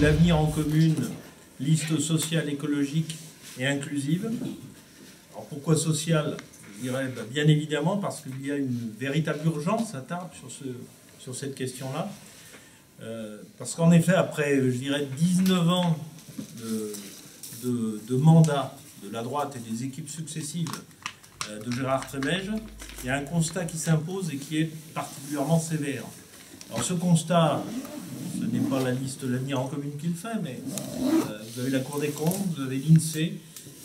l'avenir en commune, liste sociale, écologique et inclusive. Alors pourquoi sociale? Je dirais bien évidemment parce qu'il y a une véritable urgence à Tarbes sur cette question-là. Parce qu'en effet, après, je dirais, 19 ans de mandat de la droite et des équipes successives de Gérard Trémège, il y a un constat qui s'impose et qui est particulièrement sévère. Alors ce constat, ce n'est pas la liste L'Avenir en commune qui le fait, mais vous avez la Cour des comptes, vous avez l'INSEE,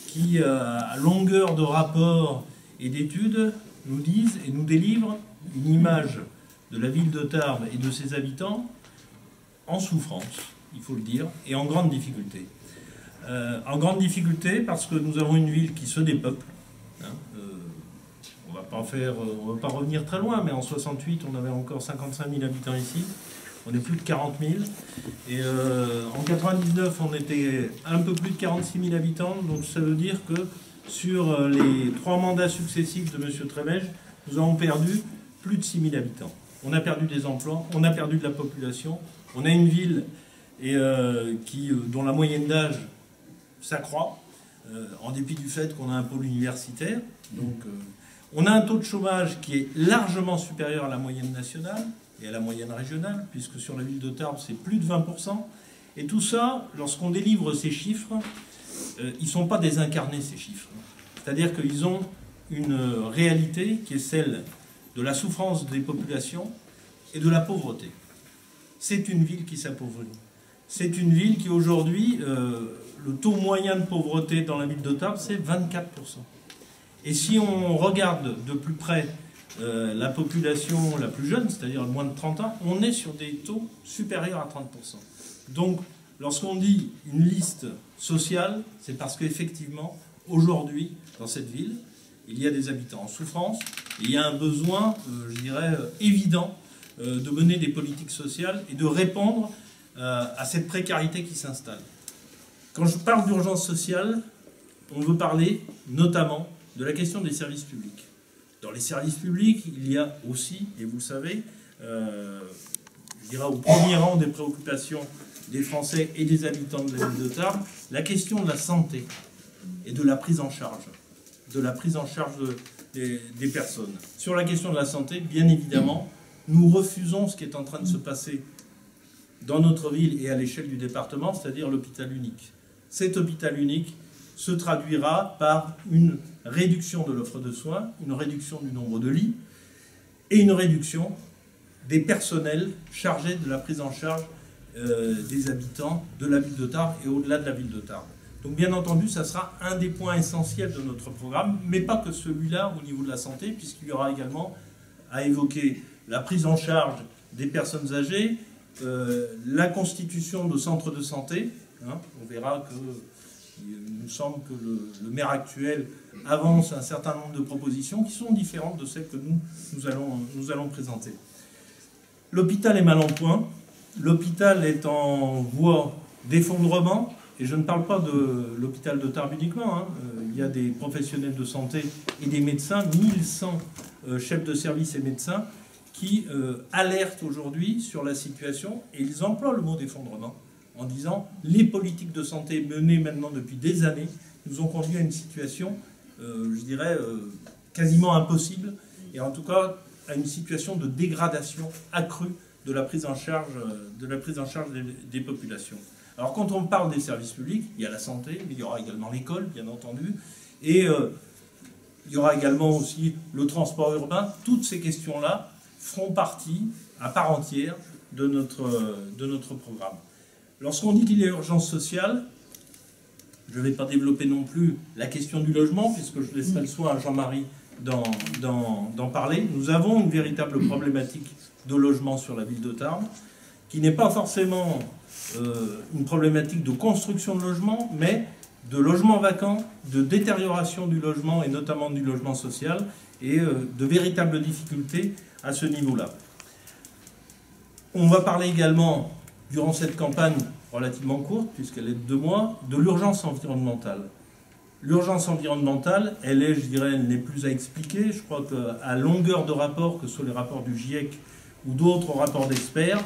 qui, à longueur de rapports et d'études, nous disent et nous délivrent une image de la ville de Tarbes et de ses habitants en souffrance, il faut le dire, et en grande difficulté. En grande difficulté parce que nous avons une ville qui se dépeuple. On va pas revenir très loin, mais en 68, on avait encore 55 000 habitants ici. On est plus de 40 000. Et en 99, on était un peu plus de 46 000 habitants. Donc ça veut dire que sur les 3 mandats successifs de M. Trémège, nous avons perdu plus de 6 000 habitants. On a perdu des emplois, on a perdu de la population. On a une ville dont la moyenne d'âge s'accroît, en dépit du fait qu'on a un pôle universitaire. Donc, on a un taux de chômage qui est largement supérieur à la moyenne nationale et à la moyenne régionale, puisque sur la ville de Tarbes, c'est plus de 20%. Et tout ça, lorsqu'on délivre ces chiffres, ils ne sont pas désincarnés, ces chiffres. C'est-à-dire qu'ils ont une réalité qui est celle de la souffrance des populations et de la pauvreté. C'est une ville qui s'appauvrit. C'est une ville qui, aujourd'hui, le taux moyen de pauvreté dans la ville de Tarbes, c'est 24%. Et si on regarde de plus près la population la plus jeune, c'est-à-dire moins de 30 ans, on est sur des taux supérieurs à 30%. Donc, lorsqu'on dit une liste sociale, c'est parce qu'effectivement, aujourd'hui, dans cette ville, il y a des habitants en souffrance, et il y a un besoin, je dirais, évident de mener des politiques sociales et de répondre à cette précarité qui s'installe. Quand je parle d'urgence sociale, on veut parler notamment de la question des services publics. Dans les services publics, il y a aussi, et vous le savez, je dirais au premier rang des préoccupations des Français et des habitants de la ville de Tarbes, la question de la santé et de la prise en charge, des personnes. Sur la question de la santé, bien évidemment, nous refusons ce qui est en train de se passer dans notre ville et à l'échelle du département, c'est-à-dire l'hôpital unique. Cet hôpital unique se traduira par une réduction de l'offre de soins, une réduction du nombre de lits et une réduction des personnels chargés de la prise en charge des habitants de la ville de Tarbes et au-delà de la ville de Tarbes. Donc bien entendu, ça sera un des points essentiels de notre programme, mais pas que celui-là au niveau de la santé, puisqu'il y aura également à évoquer la prise en charge des personnes âgées, la constitution de centres de santé. On verra que il nous semble que le maire actuel avance un certain nombre de propositions qui sont différentes de celles que nous allons présenter. L'hôpital est mal en point. L'hôpital est en voie d'effondrement. Et je ne parle pas de l'hôpital de Tarbes uniquement. Il y a des professionnels de santé et des médecins, 1100 chefs de service et médecins, qui alertent aujourd'hui sur la situation. Et ils emploient le mot d'effondrement en disant « les politiques de santé menées maintenant depuis des années nous ont conduit à une situation, je dirais, quasiment impossible, et en tout cas à une situation de dégradation accrue de la prise en charge, des populations. » Alors quand on parle des services publics, il y a la santé, mais il y aura également l'école, bien entendu, et il y aura également aussi le transport urbain. Toutes ces questions-là feront partie, à part entière, de notre programme. Lorsqu'on dit qu'il y a urgence sociale, je ne vais pas développer non plus la question du logement, puisque je laisserai le soin à Jean-Marie d'en parler. Nous avons une véritable problématique de logement sur la ville de Tarbes, qui n'est pas forcément une problématique de construction de logement, mais de logement vacant, de détérioration du logement, et notamment du logement social, et de véritables difficultés à ce niveau-là. On va parler également, durant cette campagne relativement courte, puisqu'elle est de 2 mois, de l'urgence environnementale. L'urgence environnementale, elle est, je dirais, elle n'est plus à expliquer. Je crois qu'à longueur de rapport, que ce soit les rapports du GIEC ou d'autres rapports d'experts,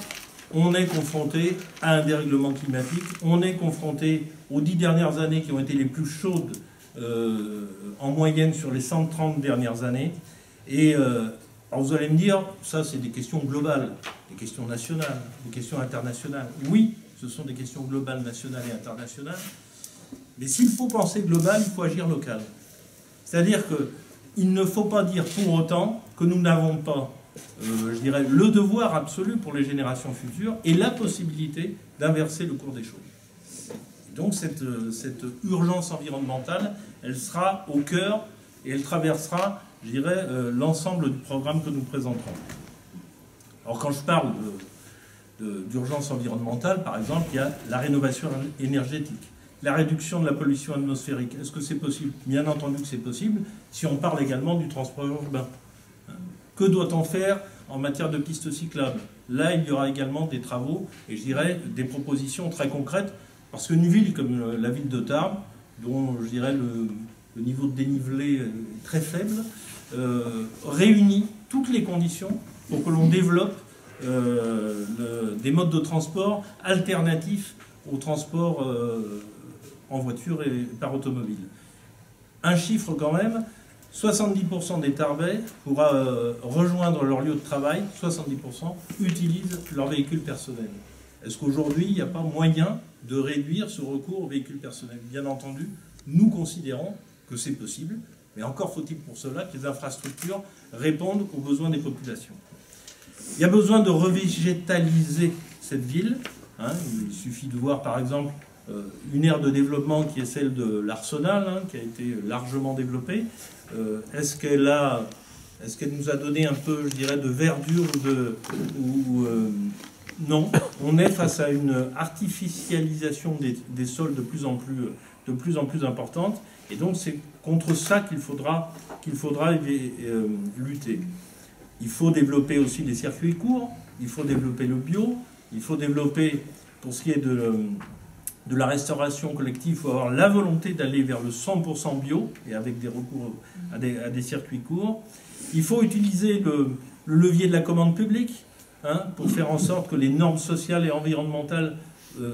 on est confronté à un dérèglement climatique, on est confronté aux 10 dernières années qui ont été les plus chaudes en moyenne sur les 130 dernières années. Et alors vous allez me dire, ça c'est des questions globales, des questions nationales, des questions internationales. Oui, ce sont des questions globales, nationales et internationales. Mais s'il faut penser global, il faut agir local. C'est-à-dire qu'il ne faut pas dire pour autant que nous n'avons pas, je dirais, le devoir absolu pour les générations futures et la possibilité d'inverser le cours des choses. Et donc cette urgence environnementale, elle sera au cœur et elle traversera, je dirais, l'ensemble du programme que nous présenterons. Alors quand je parle d'urgence environnementale, par exemple, il y a la rénovation énergétique, la réduction de la pollution atmosphérique. Est-ce que c'est possible? Bien entendu que c'est possible, si on parle également du transport urbain. Que doit-on faire en matière de pistes cyclables? Là, il y aura également des travaux, et je dirais des propositions très concrètes, parce qu'une ville comme la ville de Tarbes, dont je dirais le niveau de dénivelé est très faible, réunit toutes les conditions pour que l'on développe des modes de transport alternatifs au transport en voiture et par automobile. Un chiffre quand même, 70% des Tarbais, pour rejoindre leur lieu de travail, 70% utilisent leur véhicule personnel. Est-ce qu'aujourd'hui, il n'y a pas moyen de réduire ce recours au véhicule personnel? Bien entendu, nous considérons que c'est possible, mais encore faut-il pour cela que les infrastructures répondent aux besoins des populations. Il y a besoin de revégétaliser cette ville. Il suffit de voir par exemple une aire de développement qui est celle de l'Arsenal, qui a été largement développée. Est-ce qu'elle nous a donné un peu, je dirais, de verdure non, on est face à une artificialisation des sols de plus en plus importante, et donc c'est contre ça qu'il faudra lutter. Il faut développer aussi des circuits courts, il faut développer le bio, il faut développer, pour ce qui est de la restauration collective, il faut avoir la volonté d'aller vers le 100% bio, et avec des recours à des circuits courts. Il faut utiliser le levier de la commande publique, pour faire en sorte que les normes sociales et environnementales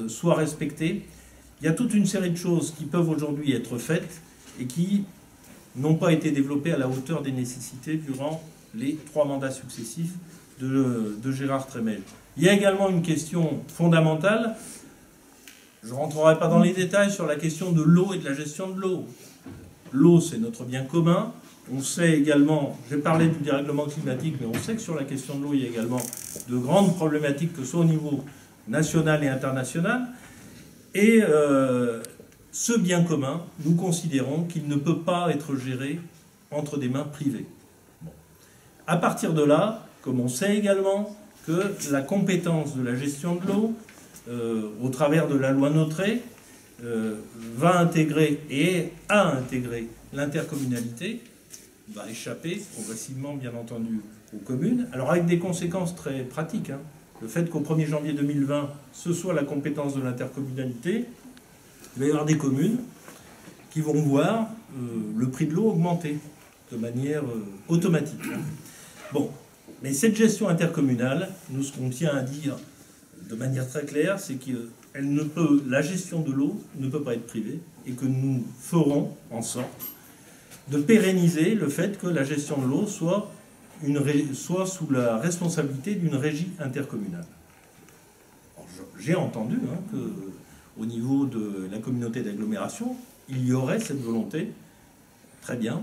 soient respectées. Il y a toute une série de choses qui peuvent aujourd'hui être faites et qui n'ont pas été développées à la hauteur des nécessités durant les 3 mandats successifs de Gérard Trémel. Il y a également une question fondamentale. Je ne rentrerai pas dans les détails sur la question de l'eau et de la gestion de l'eau. L'eau, c'est notre bien commun. On sait également, j'ai parlé du dérèglement climatique, mais on sait que sur la question de l'eau, il y a également de grandes problématiques, que ce soit au niveau national et international. Et ce bien commun, nous considérons qu'il ne peut pas être géré entre des mains privées. Bon. À partir de là, comme on sait également que la compétence de la gestion de l'eau, au travers de la loi Notré, va intégrer et a intégré l'intercommunalité, va échapper progressivement, bien entendu, aux communes. Alors avec des conséquences très pratiques. Le fait qu'au 1er janvier 2020, ce soit la compétence de l'intercommunalité, il va y avoir des communes qui vont voir le prix de l'eau augmenter de manière automatique. Bon, mais cette gestion intercommunale, nous, ce qu'on tient à dire de manière très claire, c'est que la gestion de l'eau ne peut pas être privée, et que nous ferons en sorte de pérenniser le fait que la gestion de l'eau soit sous la responsabilité d'une régie intercommunale. J'ai entendu qu'au niveau de la communauté d'agglomération, il y aurait cette volonté, très bien,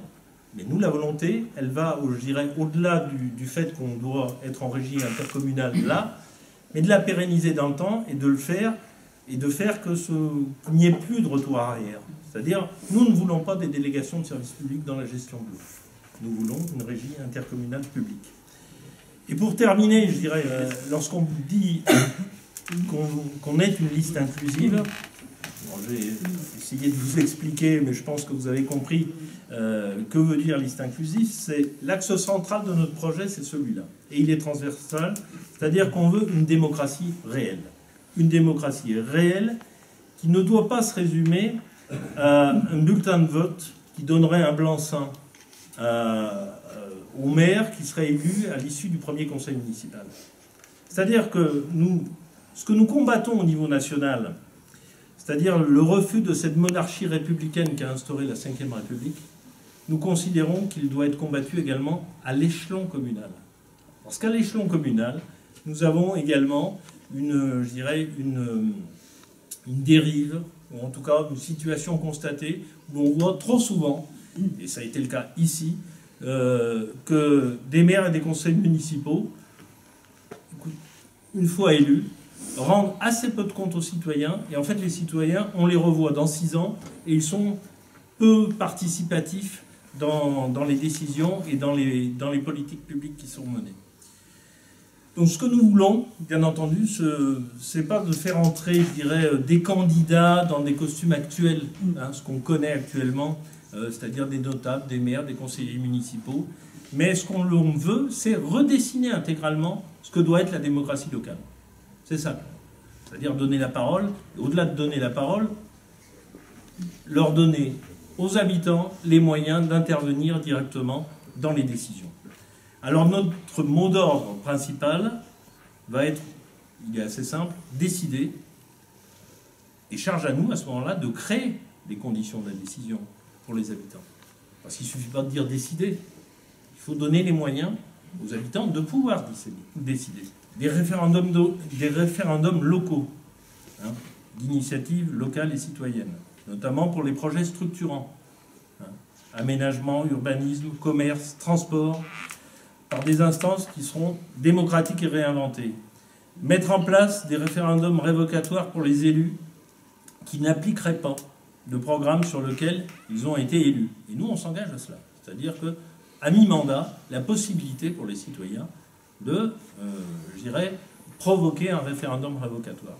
mais nous, la volonté, elle va, je dirais, au-delà du fait qu'on doit être en régie intercommunale là, mais de la pérenniser dans le temps et de le faire, et de faire qu'il n'y ait plus de retour arrière. C'est-à-dire, nous ne voulons pas des délégations de services publics dans la gestion de l'eau. Nous voulons une régie intercommunale publique. Et pour terminer, je dirais, lorsqu'on dit qu'on ait une liste inclusive, je vais essayer de vous expliquer, mais je pense que vous avez compris que veut dire liste inclusive. C'est l'axe central de notre projet, c'est celui-là. Et il est transversal, c'est-à-dire qu'on veut une démocratie réelle. Une démocratie réelle qui ne doit pas se résumer à un bulletin de vote qui donnerait un blanc-seing au maire qui serait élu à l'issue du premier conseil municipal. C'est-à-dire que ce que nous combattons au niveau national, c'est-à-dire le refus de cette monarchie républicaine qu'a instauré la Ve République, nous considérons qu'il doit être combattu également à l'échelon communal. Parce qu'à l'échelon communal, nous avons également une dérive, ou en tout cas une situation constatée, où on voit trop souvent, et ça a été le cas ici, que des maires et des conseils municipaux, une fois élus, rendent assez peu de compte aux citoyens, et en fait les citoyens, on les revoit dans 6 ans, et ils sont peu participatifs dans les décisions et dans les politiques publiques qui sont menées. Donc ce que nous voulons, bien entendu, c'est pas de faire entrer, je dirais, des candidats dans des costumes actuels, hein, ce qu'on connaît actuellement, c'est-à-dire des notables, des maires, des conseillers municipaux, mais ce qu'on veut, c'est redessiner intégralement ce que doit être la démocratie locale. C'est ça. C'est-à-dire donner la parole, et au-delà de donner la parole, leur donner aux habitants les moyens d'intervenir directement dans les décisions. Alors notre mot d'ordre principal va être, il est assez simple, décider, et charge à nous à ce moment-là de créer les conditions de la décision pour les habitants. Parce qu'il ne suffit pas de dire décider, il faut donner les moyens aux habitants de pouvoir décider. Des référendums locaux, hein, d'initiatives locales et citoyennes, notamment pour les projets structurants, hein, aménagement, urbanisme, commerce, transport, par des instances qui seront démocratiques et réinventées. Mettre en place des référendums révocatoires pour les élus qui n'appliqueraient pas de programme sur lequel ils ont été élus. Et nous, on s'engage à cela. C'est-à-dire qu'à mi-mandat, la possibilité pour les citoyens de, je dirais, provoquer un référendum révocatoire.